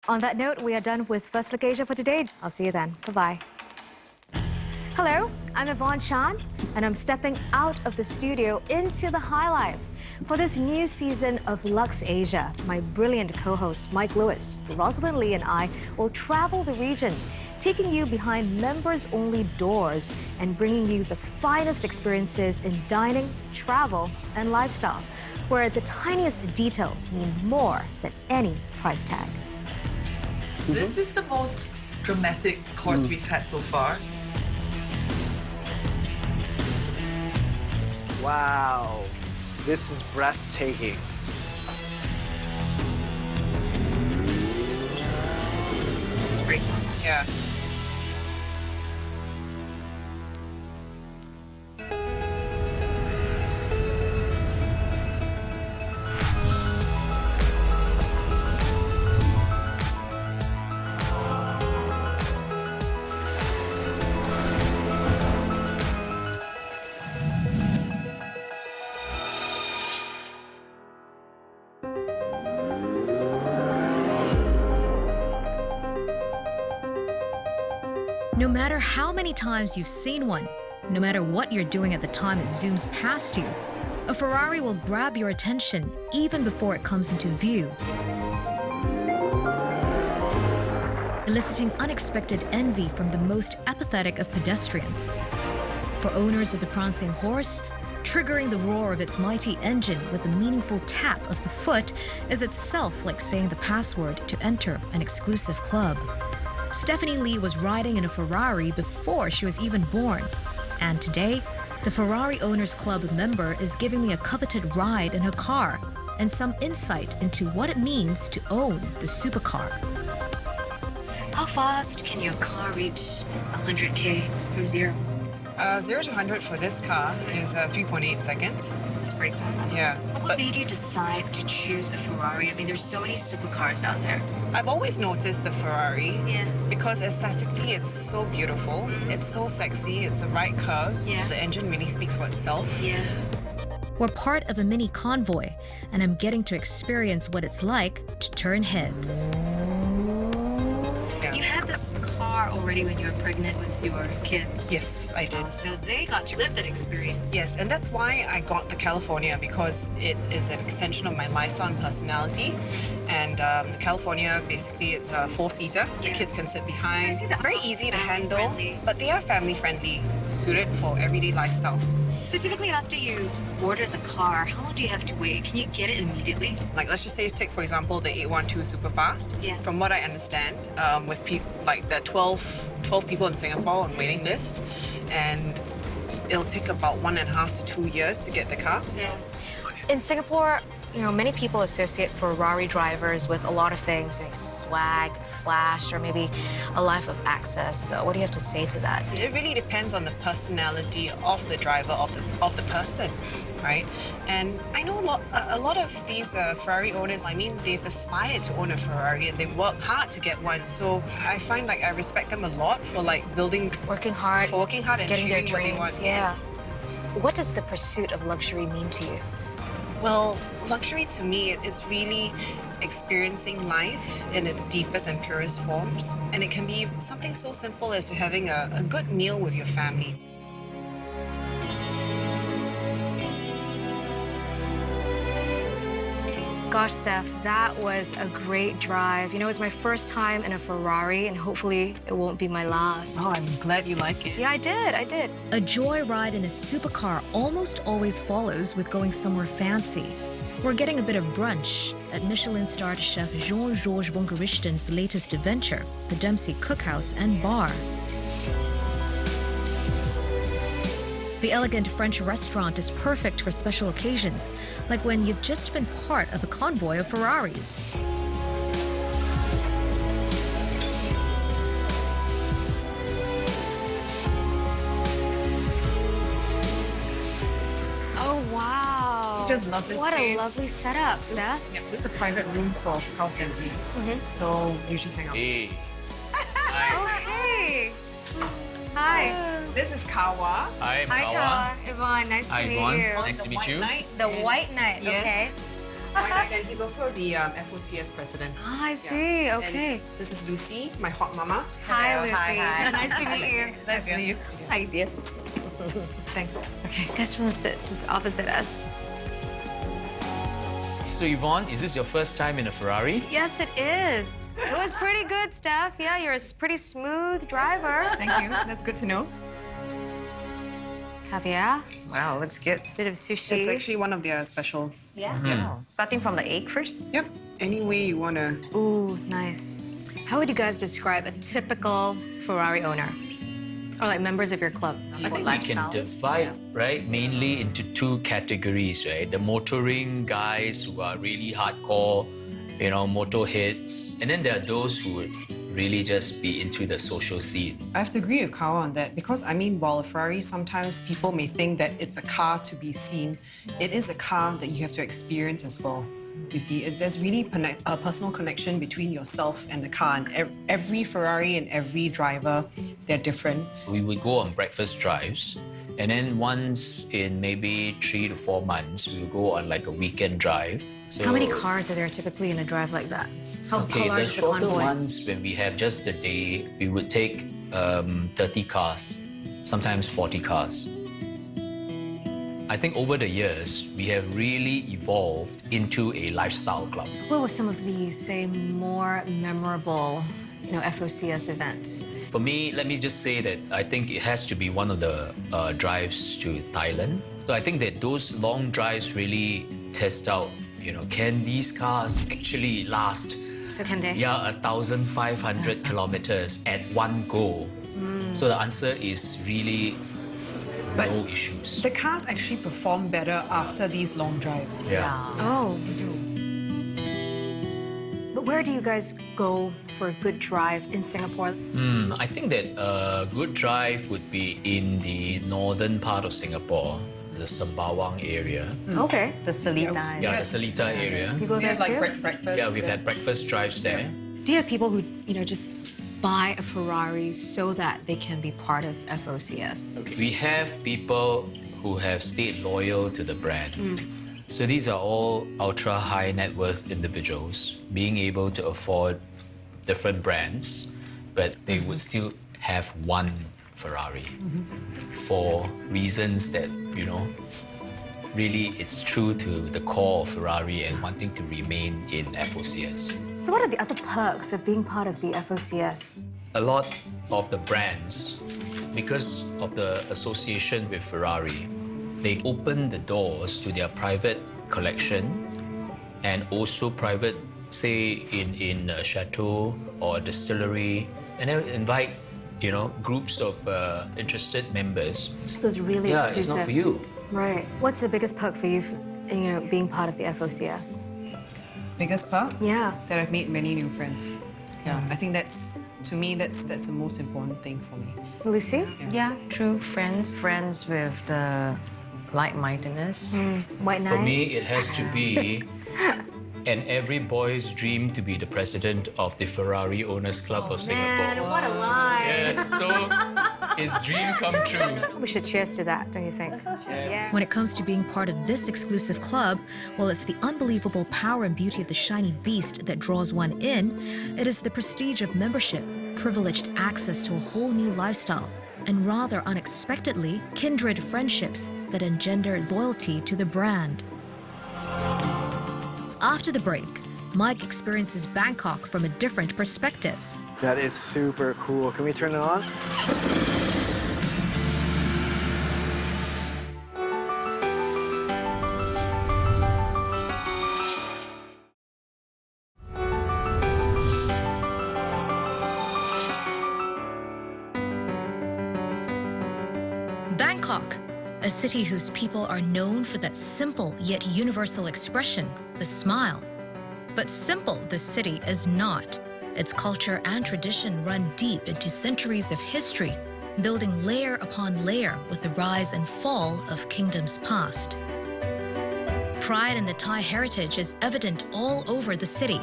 On that note, we are done with Luxe Asia for today. I'll see you then. Bye-bye. Hello, I'm Yvonne Chan, and I'm stepping out of the studio into the High Life. For this new season of Luxe Asia, my brilliant co-hosts Mike Lewis, Rosalyn Lee and I will travel the region, taking you behind members-only doors and bringing you the finest experiences in dining, travel, and lifestyle, where the tiniest details mean more than any price tag. This is the most dramatic course we've had so far. Wow, this is breathtaking. It's great fun. Yeah. No matter how many times you've seen one, no matter what you're doing at the time it zooms past you, a Ferrari will grab your attention even before it comes into view, eliciting unexpected envy from the most apathetic of pedestrians. For owners of the prancing horse, triggering the roar of its mighty engine with a meaningful tap of the foot is itself like saying the password to enter an exclusive club. Stephanie Lee was riding in a Ferrari before she was even born. And today, the Ferrari Owners Club member is giving me a coveted ride in her car and some insight into what it means to own the supercar. How fast can your car reach 100K from zero? 0 to 100 for this car is 3.8 seconds. That's pretty fast. Yeah. What made you decide to choose a Ferrari? I mean, there's so many supercars out there. I've always noticed the Ferrari Yeah. because aesthetically it's so beautiful. It's so sexy. It's the right curves. Yeah. The engine really speaks for itself. Yeah. We're part of a mini convoy, and I'm getting to experience what it's like to turn heads. Yeah. You had this car already when you were pregnant with your kids. Yes, I did. So they got to live that experience. Yes, and that's why I got the California, because it is an extension of my lifestyle and personality. And the California, basically, it's a four-seater. The Yeah. kids can sit behind. I see that. Very easy to handle, Family-friendly. but they are family-friendly, suited for everyday lifestyle. So typically after you order the car, how long do you have to wait? Can you get it immediately? Like, let's just say, take, for example, the 812 Superfast. Yeah. From what I understand, with like the 12 people in Singapore on waiting list, and it'll take about 1.5 to 2 years to get the car. Yeah. In Singapore, you know, many people associate Ferrari drivers with a lot of things, like swag, flash, or maybe a life of access. What do you have to say to that? It really depends on the personality of the driver, of the person, right? And I know a lot of these Ferrari owners, I mean, they've aspired to own a Ferrari and they work hard to get one. So I find like I respect them a lot for like Working hard, and getting their achieving what they dreams. want. Yeah. Yes. What does the pursuit of luxury mean to you? Well, luxury to me, it's really experiencing life in its deepest and purest forms. And it can be something so simple as to having a good meal with your family. Gosh, Steph, that was a great drive. You know, it was my first time in a Ferrari, and hopefully it won't be my last. Oh, I'm glad you like it. Yeah, I did. A joyride in a supercar almost always follows with going somewhere fancy. We're getting a bit of brunch at Michelin-starred chef Jean-Georges von Gerichten's latest venture, the Dempsey Cookhouse and Bar. The elegant French restaurant is perfect for special occasions, like when you've just been part of a convoy of Ferraris. Oh, wow. Just love this What place. a lovely setup, Steph. Yeah, this is a private room for House Dempsey. So you should hang out. Hey. Oh, hey. Hi. This is Kawa. Hi, Hi, Kawa. Kawa. Yvonne, nice Hi, to meet Yvonne. you. Nice to meet you. The white knight, Yes. okay. And he's also the FOCS president. Ah, I see. Okay. And this is Lucy, my hot mama. Hi, Lucy. Hi. Nice to meet you. Nice to meet you. Hi, dear. Thanks. Okay, guys, want to sit just opposite us. So Yvonne, is this your first time in a Ferrari? Yes, it is. It was pretty good, Steph. Yeah, you're a pretty smooth driver. Thank you. That's good to know. Caviar, Wow, looks good. bit of sushi. It's actually one of their specials. Yeah. Starting from the egg first. Yep. Any way you want to. Ooh, nice. How would you guys describe a typical Ferrari owner? Or like members of your club? I think we can divide, right, mainly into two categories, right? The motoring guys who are really hardcore, you know, motor hits. And then there are those who would really just be into the social scene. I have to agree with Carl on that because, I mean, while a Ferrari, sometimes people may think that it's a car to be seen, it is a car that you have to experience as well. You see, there's really a personal connection between yourself and the car. And every Ferrari and every driver, they're different. We would go on breakfast drives. And then once in maybe 3 to 4 months, we would go on like a weekend drive. So, How many cars are there typically in a drive like that? How okay, large the is the shorter convoy? ones, when we have just the day, we would take 30 cars, sometimes 40 cars. I think over the years, we have really evolved into a lifestyle club. What were some of the, say, more memorable, FOCS events? For me, let me just say that I think it has to be one of the drives to Thailand. So I think that those long drives really test out, can these cars actually last? So can they? Yeah, 1,500 kilometers at one go. So the answer is really no issues. The cars actually perform better after these long drives. Yeah. Oh, you do. But where do you guys go for a good drive in Singapore? I think that a good drive would be in the northern part of Singapore, the Sembawang area. Okay. The Seletar. Yeah, the Seletar area. You go We there have like too? breakfast. Yeah, we've had breakfast drives there. Do you have people who, just buy a Ferrari so that they can be part of FOCS? We have people who have stayed loyal to the brand. So these are all ultra high net worth individuals being able to afford different brands, but they would still have one Ferrari for reasons that, really it's true to the core of Ferrari and wanting to remain in FOCS. So what are the other perks of being part of the FOCS? A lot of the brands, because of the association with Ferrari, they open the doors to their private collection and also private, say, in a chateau or a distillery, and then invite, groups of interested members. So it's really Yeah, exclusive. it's not for you. Right. What's the biggest perk for you, being part of the FOCS? Biggest part? Yeah. That I've made many new friends. Yeah, I think that's the most important thing for me. Lucy? Yeah, true. Friends with the like-mindedness. White Knight? For me, it has to be and every boy's dream to be the president of the Ferrari Owners Club of Singapore. Man, what a line. Yes, so his dream come true. We should cheers to that, don't you think? Yeah. When it comes to being part of this exclusive club, well, it's the unbelievable power and beauty of the shiny beast that draws one in. It is the prestige of membership, privileged access to a whole new lifestyle, and rather unexpectedly, kindred friendships that engender loyalty to the brand. After the break, Mike experiences Bangkok from a different perspective. That is super cool. Can we turn it on? Bangkok, a city whose people are known for that simple yet universal expression, the smile. But simple this city is not. Its culture and tradition run deep into centuries of history, building layer upon layer with the rise and fall of kingdoms past. Pride in the Thai heritage is evident all over the city.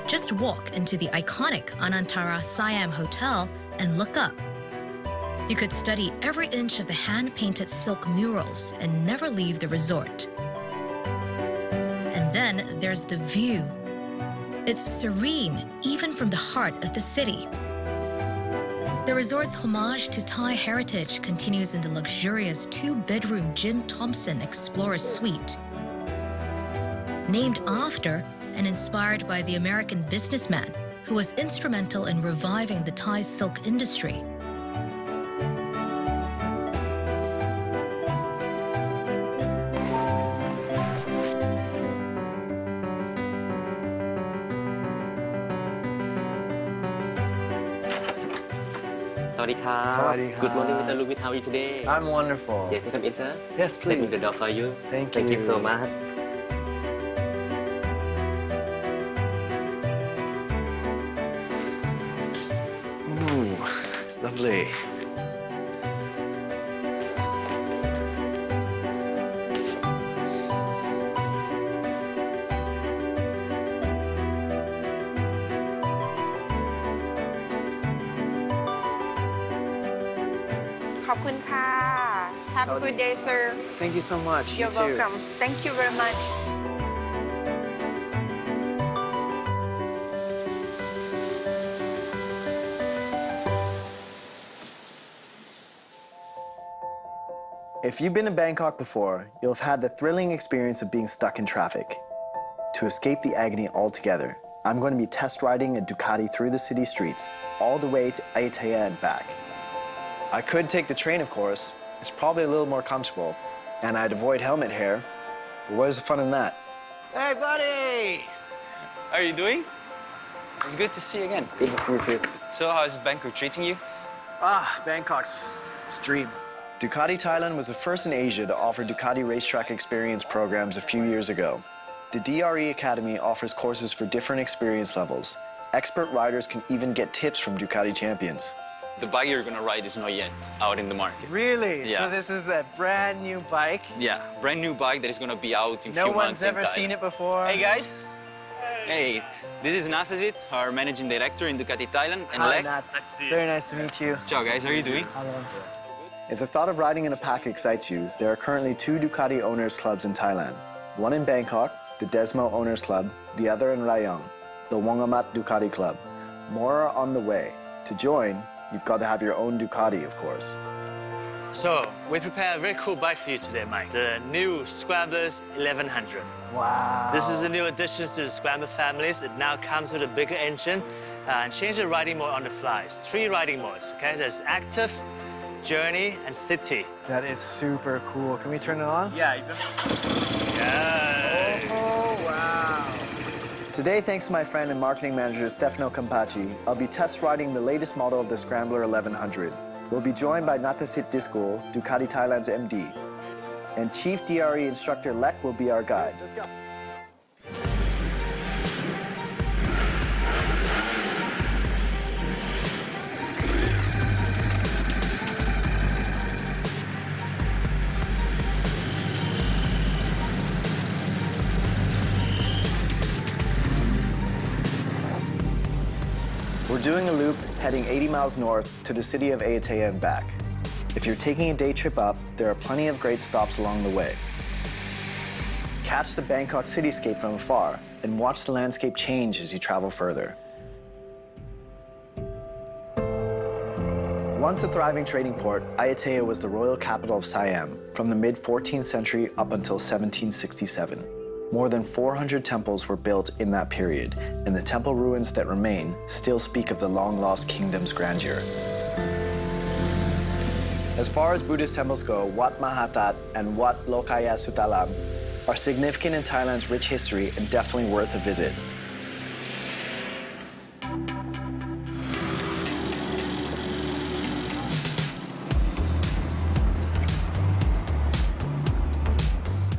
Just walk into the iconic Anantara Siam Hotel and look up. You could study every inch of the hand-painted silk murals and never leave the resort. then there's the view. It's serene, even from the heart of the city. The resort's homage to Thai heritage continues in the luxurious two-bedroom Jim Thompson Explorer Suite. Named after and inspired by the American businessman who was instrumental in reviving the Thai silk industry. Sawadee Good morning, Mr. Louis. How are you today? I'm wonderful. Yeah, come in, sir. Yes, Let me please. open the door for you. Thank Thank you you. so much. Ooh, lovely. Have a good day, sir. Thank you so much. You're You too. welcome. Thank you very much. If you've been to Bangkok before, you'll have had the thrilling experience of being stuck in traffic. To escape the agony altogether, I'm going to be test riding a Ducati through the city streets, all the way to Ayutthaya and back. I could take the train, of course. It's probably a little more comfortable, and I'd avoid helmet hair. But where's the fun in that? Hey, buddy! How are you doing? It's good to see you again. Good to see you too. So, how's Bangkok treating you? Bangkok's a dream. Ducati Thailand was the first in Asia to offer Ducati racetrack experience programs a few years ago. The DRE Academy offers courses for different experience levels. Expert riders can even get tips from Ducati champions. The bike you're gonna ride is not yet out in the market. Really? Yeah. So this is a brand new bike? Yeah, brand new bike that is gonna be out in No few months. one's ever seen it before? Hey, guys. Hey, this is Nafazit, our managing director in Ducati Thailand, and Hi, Lek. Nat. Very nice to meet you. Ciao, guys. How are you doing? If the thought of riding in a pack excites you, there are currently 2 Ducati owners clubs in Thailand. One in Bangkok, the Desmo Owners Club, the other in Rayong, the Wongamat Ducati Club. More are on the way. To join, you've got to have your own Ducati, of course. So, we prepared a very cool bike for you today, Mike. The new Scramblers 1100. Wow. This is a new addition to the Scrambler families. It now comes with a bigger engine and change the riding mode on the fly. It's 3 riding modes, okay? There's active, journey, and city. That is super cool. Can we turn it on? Yeah. Oh, wow. Today, thanks to my friend and marketing manager, Stefano Campacci, I'll be test riding the latest model of the Scrambler 1100. We'll be joined by Natasit Diskul, Ducati Thailand's MD. And Chief DRE instructor Lek will be our guide. Let's go. We're doing a loop heading 80 miles north to the city of Ayutthaya and back. If you're taking a day trip up, there are plenty of great stops along the way. Catch the Bangkok cityscape from afar and watch the landscape change as you travel further. Once a thriving trading port, Ayutthaya was the royal capital of Siam from the mid-14th century up until 1767. More than 400 temples were built in that period, and the temple ruins that remain still speak of the long-lost kingdom's grandeur. As far as Buddhist temples go, Wat Mahathat and Wat Lokaya Sutalam are significant in Thailand's rich history and definitely worth a visit.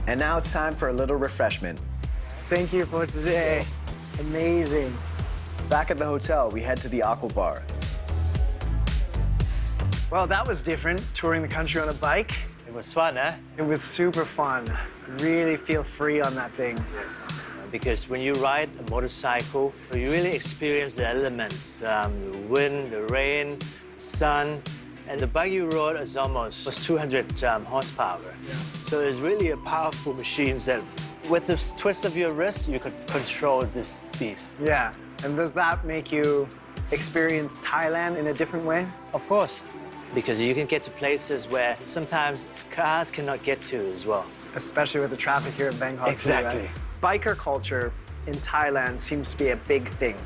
And now it's time for a little refreshment. Thank you for today. Amazing. Back at the hotel, we head to the Aqua Bar. Well, that was different, touring the country on a bike. It was fun, eh? It was super fun. Really feel free on that thing. Yes. Because when you ride a motorcycle, you really experience the elements, the wind, the rain, the sun. And the bike you rode was 200 horsepower. Yeah. So it's really a powerful machine that with the twist of your wrist, you could control this beast. Yeah, and does that make you experience Thailand in a different way? Of course, because you can get to places where sometimes cars cannot get to as well. Especially with the traffic here in Bangkok. Exactly. Too, right? Biker culture in Thailand seems to be a big thing.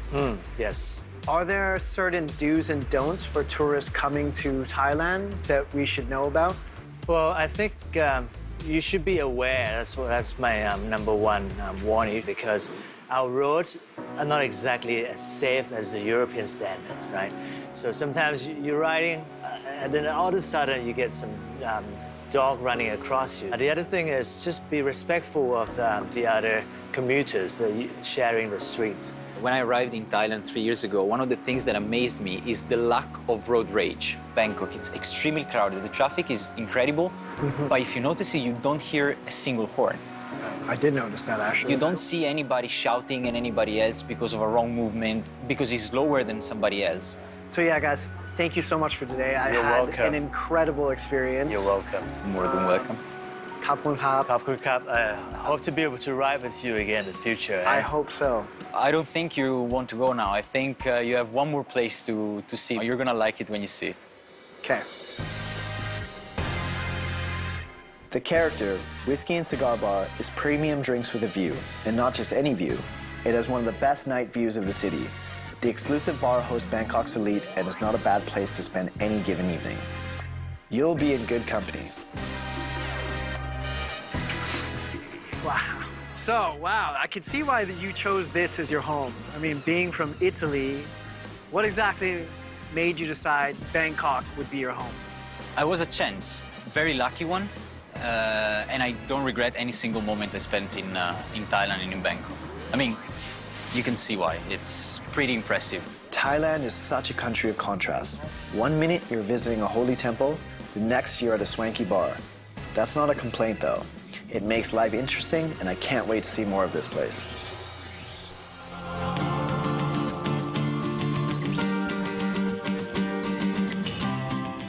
Yes. Are there certain do's and don'ts for tourists coming to Thailand that we should know about? Well, I think you should be aware. That's my number one warning, because our roads are not exactly as safe as the European standards, right? So sometimes you're riding, and then all of a sudden you get some dog running across you. The other thing is just be respectful of the other commuters sharing the streets. When I arrived in Thailand 3 years ago, one of the things that amazed me is the lack of road rage. Bangkok, it's extremely crowded. The traffic is incredible, but if you notice it, you don't hear a single horn. I did notice that, actually. You don't see anybody shouting at anybody else because of a wrong movement, because he's slower than somebody else. So yeah, guys, thank you so much for today. I You're had welcome. an incredible experience. You're welcome. More than welcome. Kapun Hap. Kapkun Kap, I hope to be able to ride with you again in the future. I hope so. I don't think you want to go now. I think you have one more place to see. You're gonna like it when you see it. Okay. The Character Whiskey and Cigar Bar is premium drinks with a view, and not just any view. It has one of the best night views of the city. The exclusive bar hosts Bangkok's elite and is not a bad place to spend any given evening. You'll be in good company. Wow. So, wow, I can see why you chose this as your home. I mean, being from Italy, what exactly made you decide Bangkok would be your home? I was a chance, very lucky one, and I don't regret any single moment I spent in Thailand and in Bangkok. I mean, you can see why. It's pretty impressive. Thailand is such a country of contrast. 1 minute you're visiting a holy temple, the next you're at a swanky bar. That's not a complaint, though. It makes life interesting, and I can't wait to see more of this place.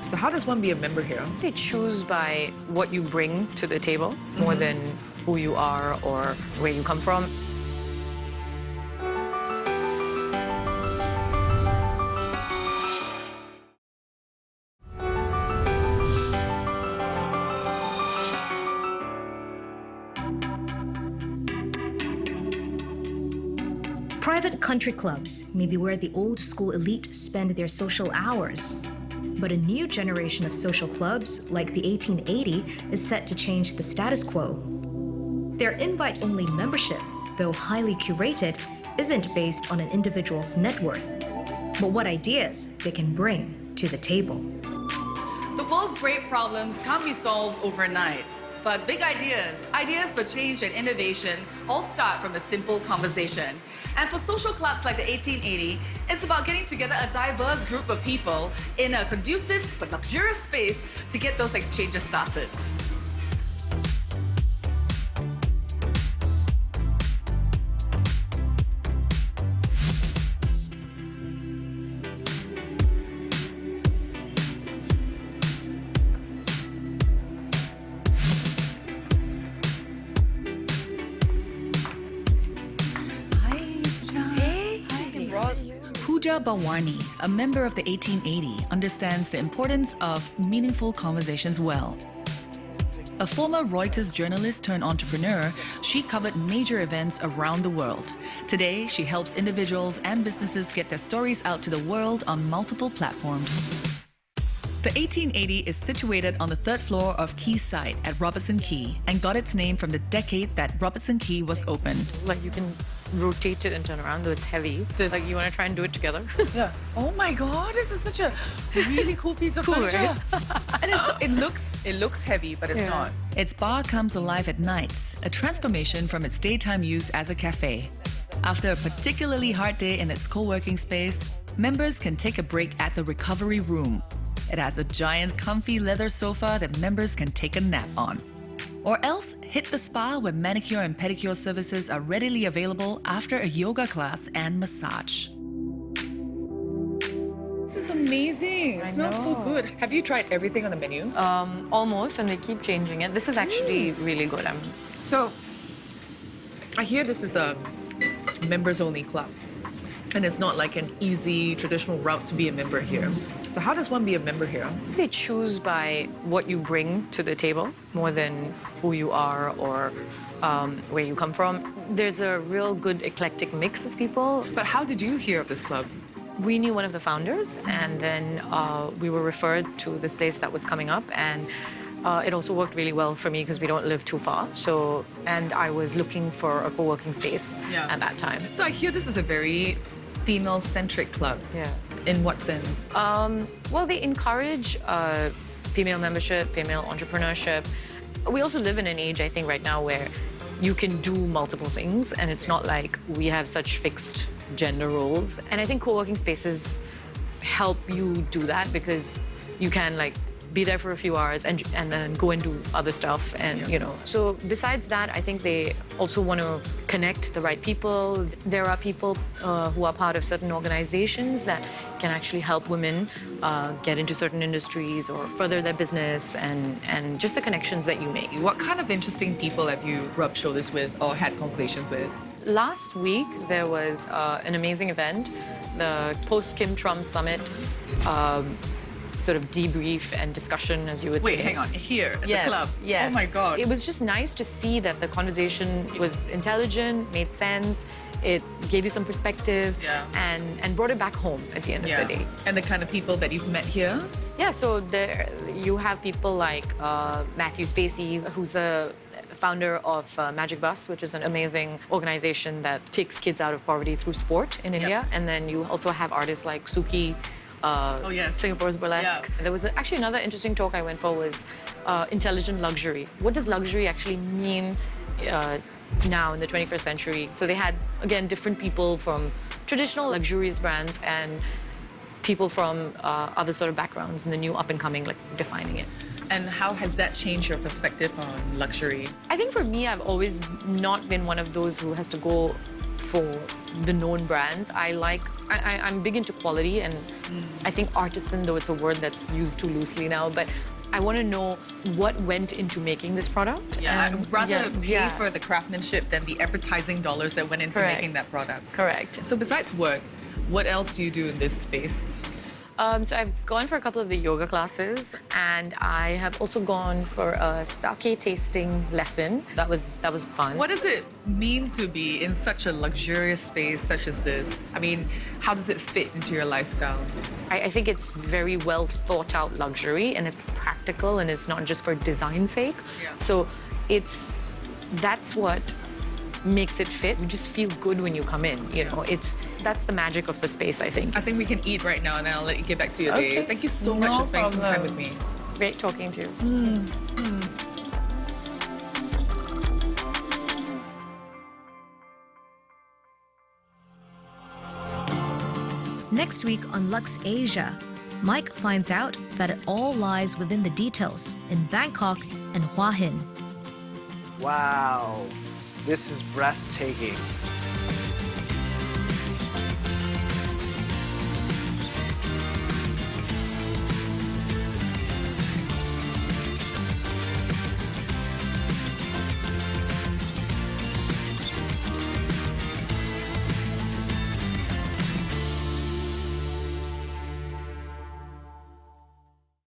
So how does one be a member here? They choose by what you bring to the table more than who you are or where you come from. Private country clubs may be where the old school elite spend their social hours. But a new generation of social clubs, like the 1880, is set to change the status quo. Their invite-only membership, though highly curated, isn't based on an individual's net worth, but what ideas they can bring to the table. The world's great problems can't be solved overnight, but big ideas for change and innovation all start from a simple conversation. And for social clubs like the 1880, it's about getting together a diverse group of people in a conducive but luxurious space to get those exchanges started. Pooja Bawani, a member of the 1880, understands the importance of meaningful conversations well. A former Reuters journalist turned entrepreneur, she covered major events around the world. Today, she helps individuals and businesses get their stories out to the world on multiple platforms. The 1880 is situated on the 3rd floor of Quayside at Robertson Quay and got its name from the decade that Robertson Quay was opened. Like you can rotate it and turn around, though it's heavy. Like you want to try and do it together? Yeah. Oh my God, this is such a really cool piece of furniture. Right? And it looks heavy, but it's not. Its bar comes alive at night, a transformation from its daytime use as a cafe. After a particularly hard day in its co-working space, members can take a break at the recovery room. It has a giant comfy leather sofa that members can take a nap on. Or else, hit the spa where manicure and pedicure services are readily available after a yoga class and massage. This is amazing. It smells so good. Have you tried everything on the menu? Almost, and they keep changing it. This is actually really good. So, I hear this is a members-only club, and it's not like an easy, traditional route to be a member here. So how does one be a member here? They choose by what you bring to the table more than who you are or where you come from. There's a real good eclectic mix of people. But how did you hear of this club? We knew one of the founders, and then we were referred to this place that was coming up, and it also worked really well for me because we don't live too far. So, and I was looking for a co-working space at that time. So I hear this is a very female-centric club. Yeah. In what sense? Well, they encourage female membership, female entrepreneurship. We also live in an age, I think, right now where you can do multiple things, and it's not like we have such fixed gender roles. And I think co-working spaces help you do that because you can like be there for a few hours and then go and do other stuff, and you know. So besides that, I think they also want to connect the right people. There are people who are part of certain organizations that can actually help women get into certain industries or further their business, and just the connections that you make. What kind of interesting people have you rubbed shoulders with or had conversations with? Last week, there was an amazing event, the post-Kim Trump summit, sort of debrief and discussion, as you would say. Wait, hang on. Here, at the club? Yes. Oh, my God. It was just nice to see that the conversation was intelligent, made sense, it gave you some perspective, and brought it back home at the end of the day. And the kind of people that you've met here? Yeah, so there, you have people like Matthew Spacey, who's the founder of Magic Bus, which is an amazing organization that takes kids out of poverty through sport in India. And then you also have artists like Suki, Singapore's Burlesque. There was actually another interesting talk I went for was intelligent luxury. What does luxury actually mean now in the 21st century? So they had, again, different people from traditional luxurious brands and people from other sort of backgrounds and the new up-and-coming, like, defining it. And how has that changed your perspective on luxury? I think for me, I've always not been one of those who has to go for the known brands. I'm big into quality, and I think artisan, though it's a word that's used too loosely now, but I want to know what went into making this product. Yeah, I'd rather pay for the craftsmanship than the advertising dollars that went into making that product. Correct. So besides work, what else do you do in this space? So I've gone for a couple of the yoga classes, and I have also gone for a sake tasting lesson. That was fun. What does it mean to be in such a luxurious space such as this? I mean, how does it fit into your lifestyle? I think it's very well thought out luxury, and it's practical, and it's not just for design's sake. So that's what makes it fit. You just feel good when you come in, you know. That's the magic of the space, I think. I think we can eat right now, and then I'll let you get back to your day. Thank you so much for spending some time with me. It's great talking to you. Next week on Luxe Asia, Mike finds out that it all lies within the details in Bangkok and Hua Hin. Wow, this is breathtaking.